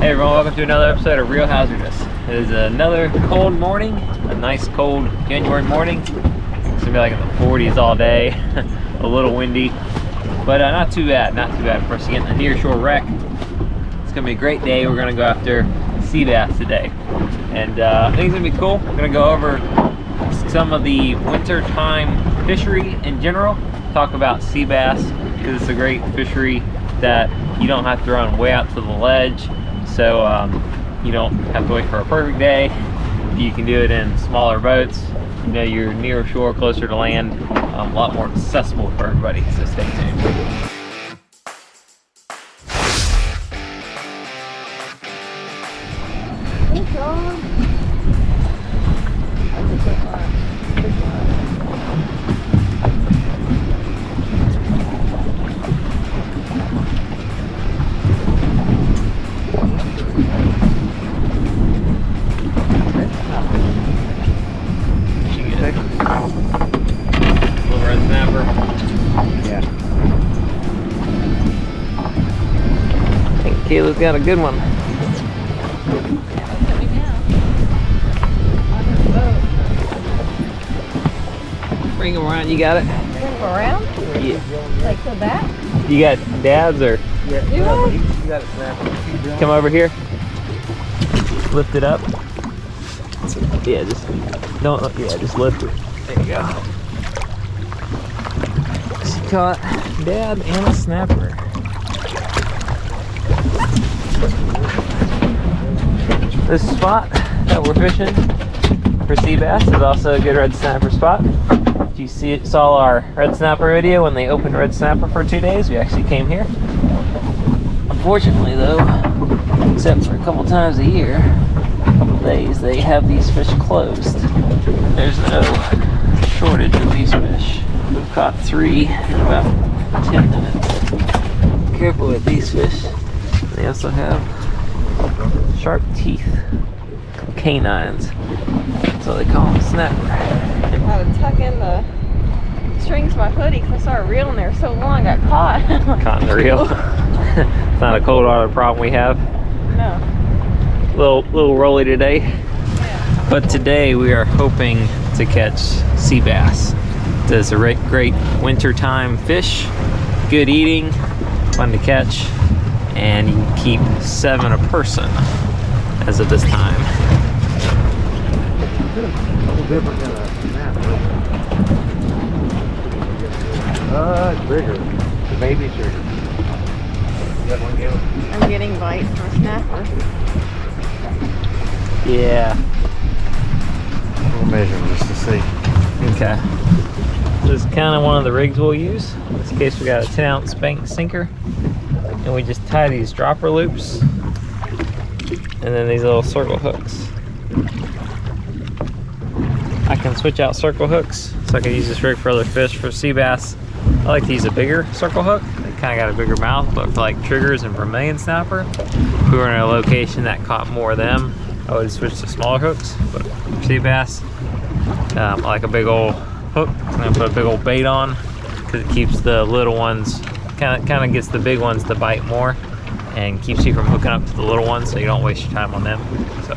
Hey everyone, welcome to another episode of Real Hazardous. It is another cold morning, a nice cold January morning. It's gonna be like in the 40s all day, a little windy, but not too bad for us to get in the near shore wreck. It's gonna be a great day. We're gonna go after sea bass today, and I think it's gonna be cool. We're gonna go over some of the winter time fishery in general, talk about sea bass, because it's a great fishery that you don't have to run way out to the ledge, so you don't have to wait for a perfect day. You can do it in smaller boats. You know, you're near shore, closer to land, a lot more accessible for everybody, so stay tuned. Hey, John. Little red snapper. Yeah. I think Kayla's got a good one. Bring him around, you got it? Bring him around? Yeah. Like the back? You got dabs or? Yeah. Do I? You got a snapper. Come over here. Lift it up. Yeah, just just lift it. There you go. She caught dab and a snapper. This spot that we're fishing for sea bass is also a good red snapper spot. If you saw our red snapper video when they opened red snapper for 2 days, we actually came here. Unfortunately though, except for a couple times a year, days they have these fish closed. There's no shortage of these fish. We've caught 3 in about 10 minutes. Careful with these fish. They also have sharp teeth, canines. That's what they call them, snapper. I had to tuck in the strings of my hoodie because I started reeling there so long I got caught. Caught in the reel. It's not a cold water problem we have. No. Little rolly today. Yeah. But today we are hoping to catch sea bass. It's a great wintertime fish, good eating, fun to catch, and you can keep 7 a person as of this time. A little different than a snapper. It's bigger. The baby trigger. You got one, Galen? I'm getting bite from a snapper. Yeah. We'll measure them just to see. Okay. This is kind of one of the rigs we'll use. In this case, we got a 10-ounce bank sinker, and we just tie these dropper loops, and then these little circle hooks. I can switch out circle hooks, so I can use this rig for other fish. For sea bass, I like to use a bigger circle hook. They kind of got a bigger mouth, but for like triggers and vermilion snapper, if we were in a location that caught more of them, I would switch to smaller hooks. But for sea bass, I like a big old hook. I'm gonna put a big old bait on because it keeps the little ones, kind of gets the big ones to bite more and keeps you from hooking up to the little ones, so you don't waste your time on them. So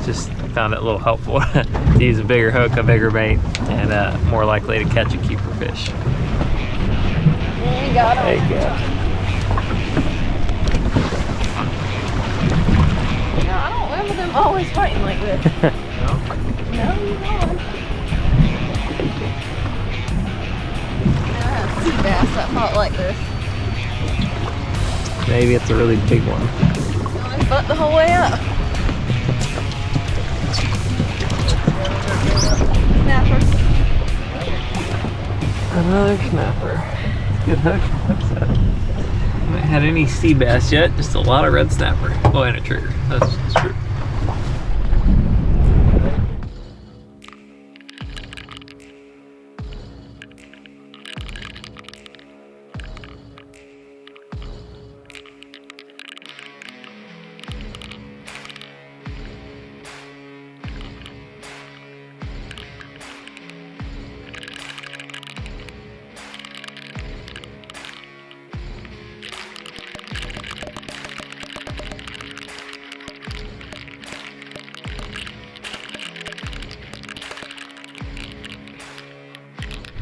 just found it a little helpful to use a bigger hook, a bigger bait, and more likely to catch a keeper fish. There you go. There you go. No, I don't remember them always fighting like this. No? No, you don't. Never had a sea bass that fought like this. Maybe it's a really big one. On his butt the whole way up. Snapper. Another snapper. Good hook. Haven't had any sea bass yet, just a lot of red snapper. Oh, and a trigger. That's true.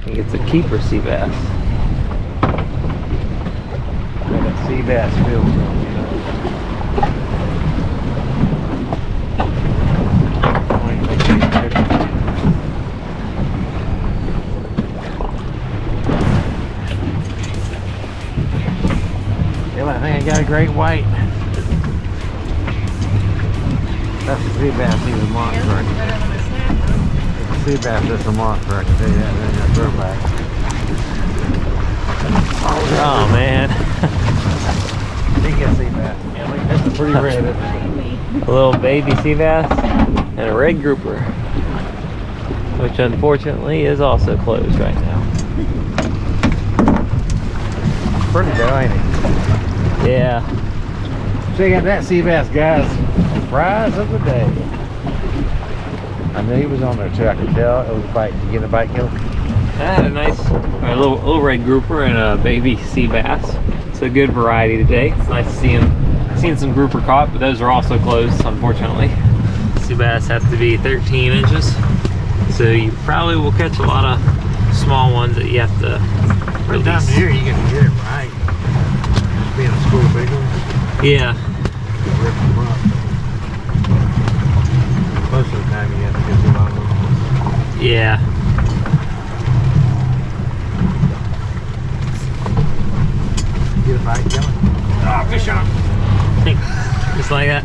think it's a keeper sea bass. Where that sea bass feels from, you know. Yeah, I think I got a great white. That's a sea bass, he's a monster. Right? It's a sea bass, that's a monster, I can tell you that. Then that throwback. Oh man. Big sea bass. Yeah, look, that's a pretty red, isn't it? A little baby sea bass and a red grouper, which unfortunately is also closed right now. Pretty good, ain't it? Yeah. Check out that sea bass, guys. Prize of the day. I knew he was on there too. I could tell it was a bite. Did you get a bite killer? I had a nice little red grouper and a baby sea bass. It's a good variety today. It's nice to see him. Seen some grouper caught, but those are also closed, unfortunately. Sea bass have to be 13 inches, so you probably will catch a lot of small ones that you have to First time release. here, you get to get it right. Being a school big one. Yeah. Rip them up. Most of the time, you have to get the long ones. Yeah. Get a bite killer. Ah, fish on. Just like that.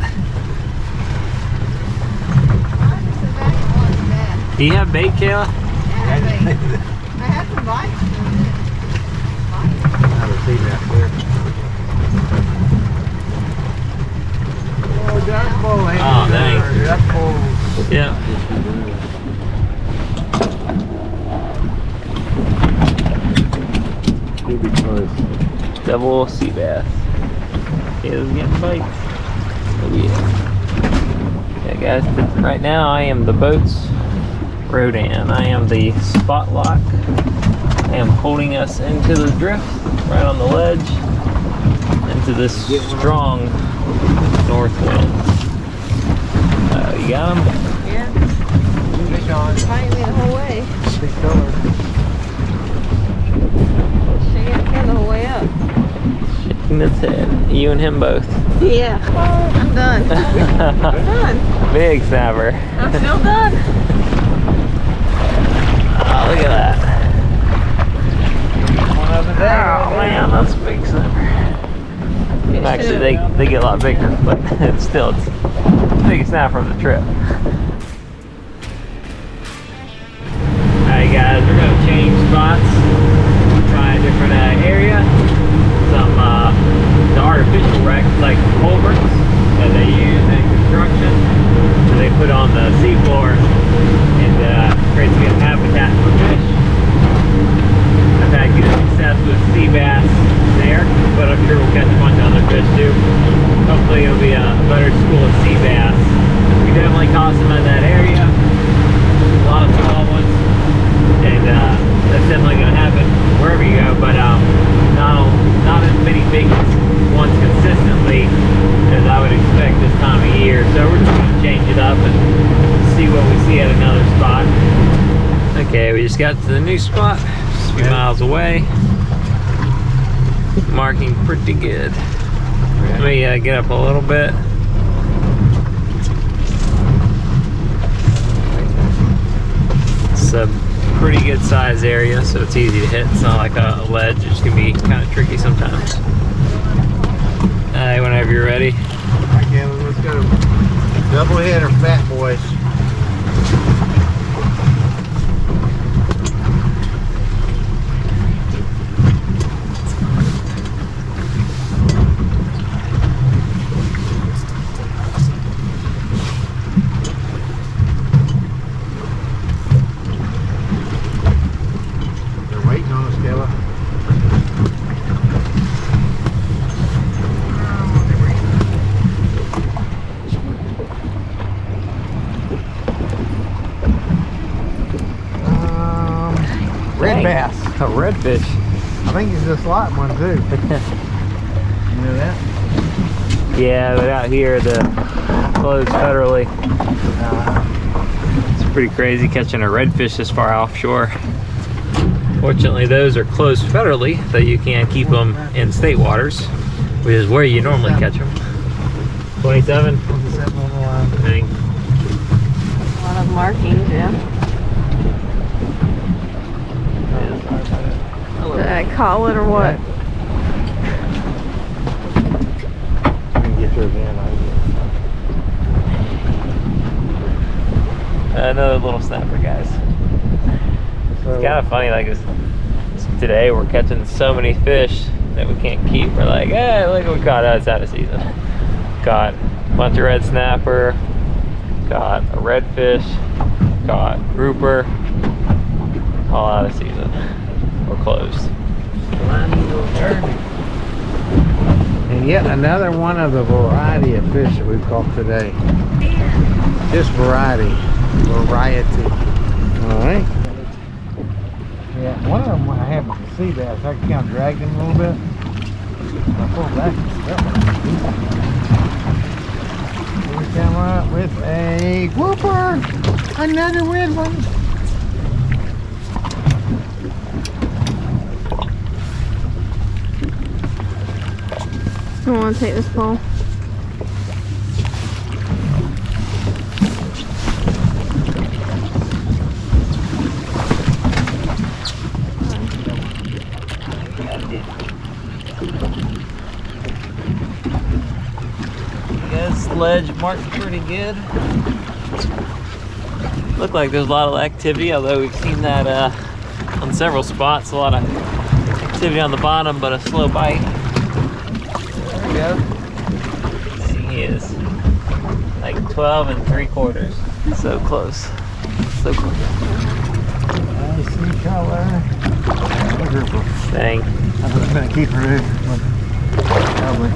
Do you have bait, Kayla? I had some bites. Another sea bass there. Oh, duck bowl. Hey, Oh, thanks. duck bowl. Yeah. He'll be close. Double sea bass. Kayla's getting bites. Oh yeah. Yeah guys, right now I am the boat's Rodan. I am the spot lock. I am holding us into the drift, right on the ledge, into this strong north wind. You got him? Yeah. Fish on. Fighting me the whole way. Big color. Shaking its head the whole way up. Shaking its head. You and him both. Yeah. I'm done. I'm done. Big snapper. I'm still done. Oh, look at that. One of them Oh man, that's a big snapper. Actually, they get a lot bigger, but it's still it's the biggest snapper of the trip. Alright guys, we're going to change spots. Try a different area. Some the artificial wrecks like culverts that they use in construction. So they put on the seafloor and creates a good habitat for fish. I've had good success with sea bass there, but I'm sure we'll catch a bunch of other fish too. Hopefully it'll be a better school of sea bass. We definitely caught some in that area. A lot of small ones. And that's definitely going to happen wherever you go, but not as many big ones consistently as I would expect this time of year. So we're just going to change it up and see what we see at another spot. Okay, we just got to the new spot, just a few miles away. Marking pretty good. Let me get up a little bit. It's a pretty good size area, so it's easy to hit. It's not like a ledge, it's gonna be kind of tricky sometimes. Alright, whenever you're ready. Alright, Kevin, let's go. Double header, fat boys. They're waiting on us, Kayla. Red bass. A redfish. I think it's a slot one too. You know that? Yeah, but out here the closed federally. It's pretty crazy catching a redfish this far offshore. Fortunately, those are closed federally, so you can't keep them in state waters, which is where you normally catch them. 27? 27 on the line. Dang. A lot of markings, yeah. Did I call it or what? Get her again. Another little snapper, guys. It's kind of funny, like today we're catching so many fish that we can't keep. We're like, hey, look what we caught. Oh, it's out of season. Caught a bunch of red snapper, caught a redfish, caught grouper, all out of season. We're closed. And yet another one of the variety of fish that we've caught today. Just variety. Alright. Yeah, one of them I have was a sea bass. I kind of dragged him a little bit. I pulled back. That one. Here we come up with a grouper. Another red one. I want to take this pole. This ledge marked pretty good. Look like there's a lot of activity, although we've seen that on several spots. A lot of activity on the bottom, but a slow bite. There we go. There he is. Like 12 3/4. So close. So close. I see color. Dang. I was going to keep her in. Probably.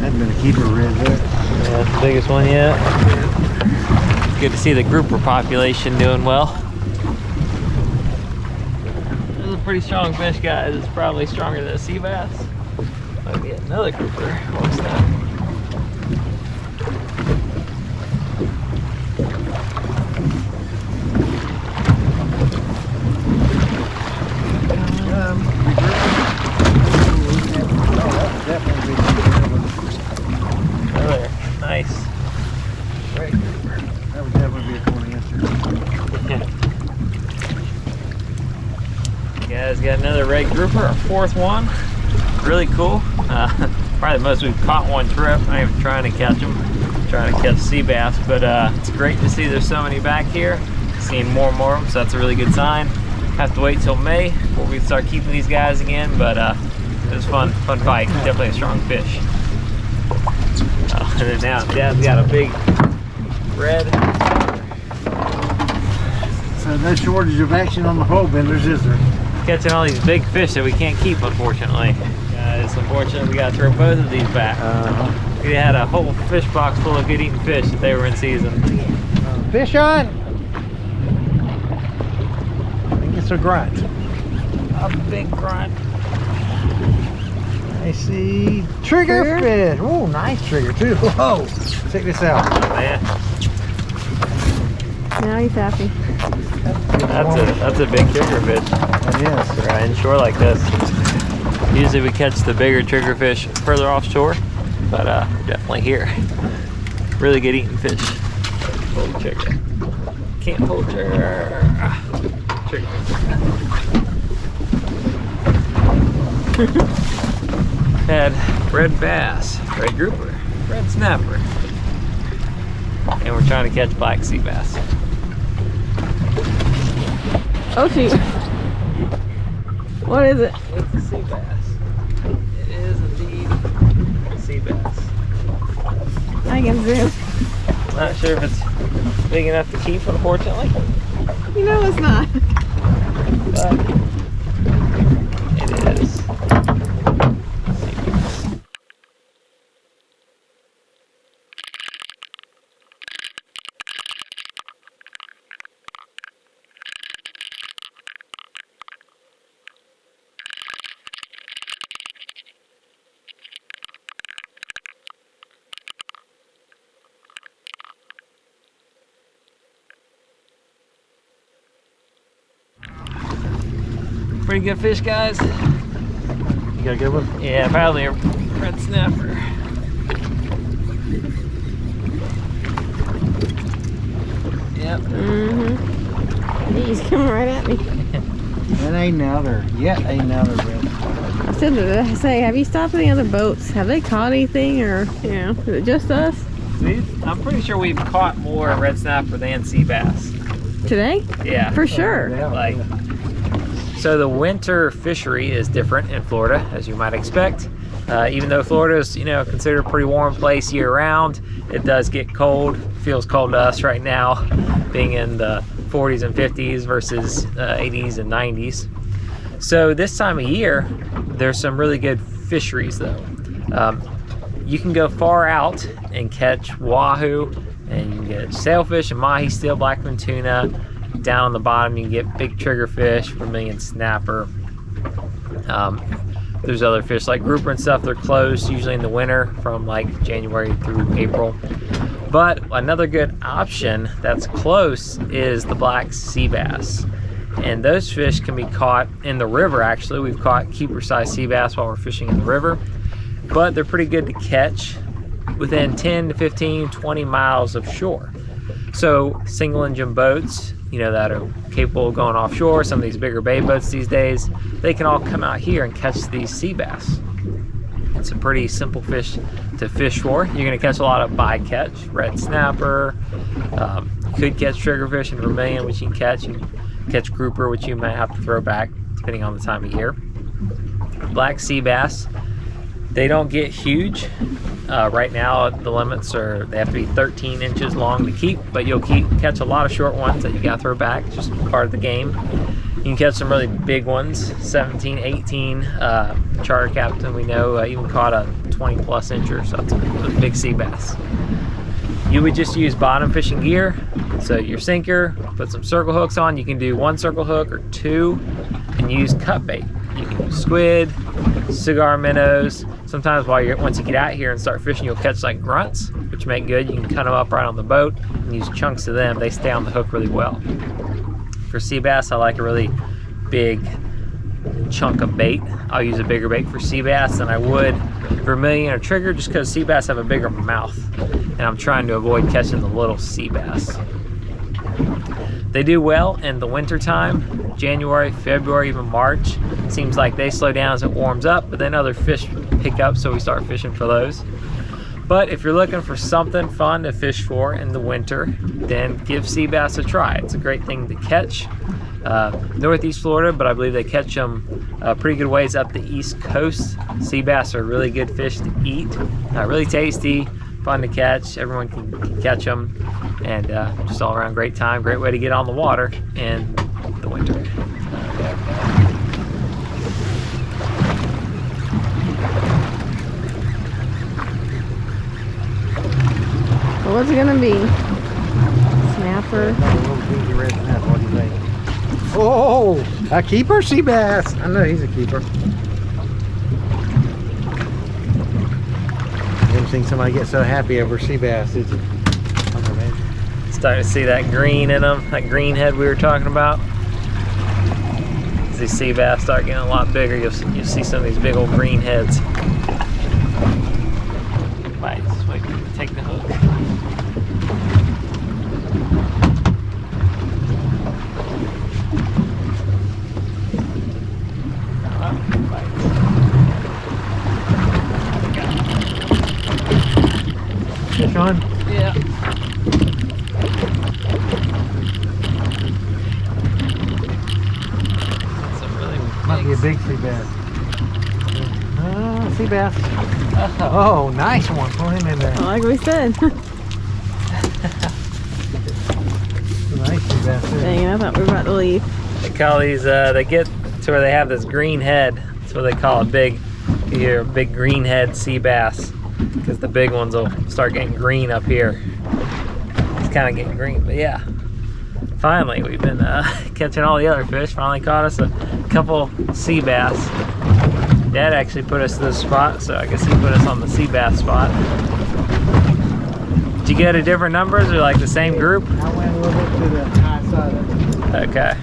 That's been a keeper red there. Yeah, that's the biggest one yet. Good to see the grouper population doing well. This is a pretty strong fish, guys. It's probably stronger than a sea bass. Might be another grouper. What's that? Nice. Great grouper. That would definitely be a 20 incher. Guys, got another red grouper, our 4th one. Really cool. Probably the most we've caught one trip. I'm even trying to catch them. Trying to catch sea bass, but it's great to see there's so many back here. Seeing more and more of them, so that's a really good sign. Have to wait till May before we start keeping these guys again, but it was fun fight. Definitely a strong fish. And then now Dad's got a big red. So no shortage of action on the pole benders, is there? Catching all these big fish that we can't keep, unfortunately. It's unfortunate we got to throw both of these back. We had a whole fish box full of good eating fish if they were in season. Fish on! I think it's a grunt. A big grunt. I see triggerfish. Oh, nice trigger too. Whoa! Check this out. Man, Now he's happy. that's a big triggerfish. That is. Right inshore like this. Usually we catch the bigger triggerfish further offshore, but we're definitely here. Really good eating fish. Pull the trigger. Can't pull the trigger. Trigger. Had red bass, red grouper, red snapper, and we're trying to catch black sea bass. Oh shoot. What is it? It's a sea bass. It is indeed a sea bass. I can zoom. Not sure if it's big enough to keep, unfortunately, You know it's not. but it is. Pretty good fish, guys. You got a good one? Yeah, probably a red snapper. Yep. He's coming right at me. That ain't another. Yet another red. I said to say, have you stopped any other boats? Have they caught anything, or is it just us I'm pretty sure we've caught more red snapper than sea bass. today? Yeah. For sure. Like, so the winter fishery is different in Florida, as you might expect. Even though Florida is, considered a pretty warm place year round, it does get cold. Feels cold to us right now, being in the 40s and 50s versus 80s and 90s. So this time of year, there's some really good fisheries though. You can go far out and catch wahoo, and you can get sailfish and mahi, steel blackfin tuna. Down on the bottom you can get big triggerfish, vermilion snapper. There's other fish like grouper and stuff. They're closed usually in the winter from like January through April. But another good option that's close is the black sea bass. And those fish can be caught in the river. Actually, we've caught keeper size sea bass while we're fishing in the river. But they're pretty good to catch within 10 to 15, 20 miles of shore. So single engine boats, that are capable of going offshore, some of these bigger bay boats these days, they can all come out here and catch these sea bass. It's a pretty simple fish to fish for. You're gonna catch a lot of bycatch, red snapper. You could catch triggerfish and vermilion, which you can catch. You can catch grouper, which you might have to throw back depending on the time of year. Black sea bass, they don't get huge. Right now the limits are, they have to be 13 inches long to keep, but you'll catch a lot of short ones that you gotta throw back. It's just part of the game. You can catch some really big ones, 17, 18. Charter captain we know even caught a 20 plus incher, so it's a big sea bass. You would just use bottom fishing gear. So your sinker, put some circle hooks on. You can do one circle hook or two, and use cut bait. You can use squid, cigar minnows. Sometimes once you get out here and start fishing, you'll catch like grunts, which make good. You can cut them up right on the boat and use chunks of them. They stay on the hook really well. For sea bass, I like a really big chunk of bait. I'll use a bigger bait for sea bass than I would vermilion or trigger, just because sea bass have a bigger mouth, and I'm trying to avoid catching the little sea bass. They do well in the winter time, January, February, even March. Seems like they slow down as it warms up, but then other fish pick up, so we start fishing for those. But if you're looking for something fun to fish for in the winter, then give sea bass a try. It's a great thing to catch. Northeast Florida, but I believe they catch them pretty good ways up the East Coast. Sea bass are really good fish to eat, really tasty, fun to catch. Everyone can catch them, and just all around great time. Great way to get on the water in the winter. Well, what's it gonna be? Snapper. What do you think? Oh, a keeper sea bass. I know he's a keeper. Never seen somebody get so happy over sea bass, did you? Starting to see that green in them, that green head we were talking about. As these sea bass start getting a lot bigger, you'll see some of these big old green heads. Right, just wait for it to take the hook. Fish on? Yeah. Might be a big sea bass. Sea bass. Oh, nice one. Throw him in there. Like we said. Nice sea bass. Dang, I thought we were about to leave. They call these, they get to where they have this green head. That's what they call a big green head sea bass. Because the big ones will start getting green up here. It's kind of getting green, but yeah. Finally, we've been catching all the other fish. Finally caught us a couple sea bass. Dad actually put us to this spot, so I guess he put us on the sea bass spot. Did you get a different numbers or like the same group? I went a little bit to the high side of it. Okay.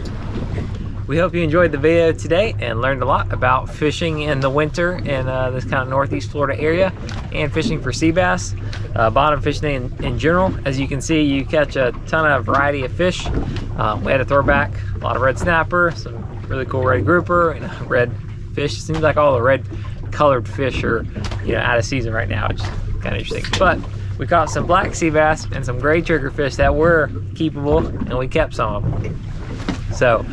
we hope you enjoyed the video today and learned a lot about fishing in the winter in this kind of Northeast Florida area and fishing for sea bass, bottom fishing in general. As you can see, you catch a ton of variety of fish. We had a throwback, a lot of red snapper, some really cool red grouper, and red fish. It seems like all the red colored fish are, you know, out of season right now, which is kind of interesting. But we caught some black sea bass and some gray triggerfish that were keepable, and we kept some of them. So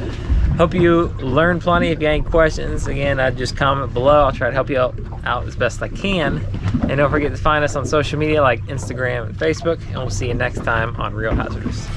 hope you learned plenty. If you have any questions, again, just comment below. I'll try to help you out as best I can. And don't forget to find us on social media like Instagram and Facebook, and we'll see you next time on Real Hazardous.